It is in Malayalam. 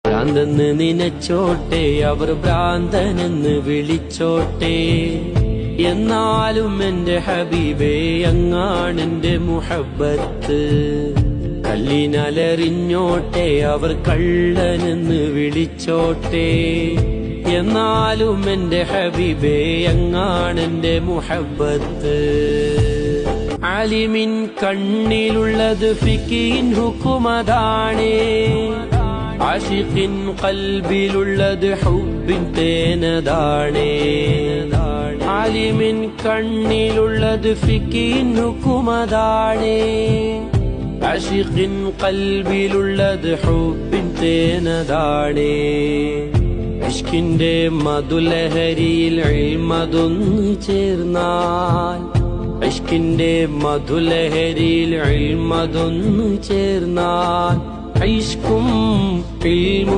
ഭ്രാന്തെന്ന് നനച്ചോട്ടെ, അവർ ഭ്രാന്തനെന്ന് വിളിച്ചോട്ടെ, എന്നാലും എന്റെ ഹബീബേ അങ്ങാണെന്റെ മുഹബ്ബത്ത്. കല്ലിനലറിഞ്ഞോട്ടെ, അവർ കള്ളനെന്ന് വിളിച്ചോട്ടെ, എന്നാലും എന്റെ ഹബീബേ അങ്ങാണെന്റെ മുഹബ്ബത്ത്. ആലിമിൻ കണ്ണിലുള്ളത് ഫിഖിൻ ഹുക്കുമതാണേ, ആശിഖിൻ ഖൽബിലുള്ളത് ഹുബ്ബിൻ തേനതാണേ. ആലിമിൻ കണ്ണിലുള്ളത് ഫിഖിൻ ഹുക്കുമതാണേ, ആശിഖിൻ ഖൽബിലുള്ളത് ഹുബ്ബിൻ തേനതാണേ. ഇഷ്കിന്റെ മധുലഹരിയിൽ ഇൽമതൊന്നു ചേർന്നാൽ, ഇഷ്കിന്റെ മധുലഹരിയിൽ ഇൽമതൊന്നു ചേർന്നാൽ, ഇഷ്കും ഇൽമും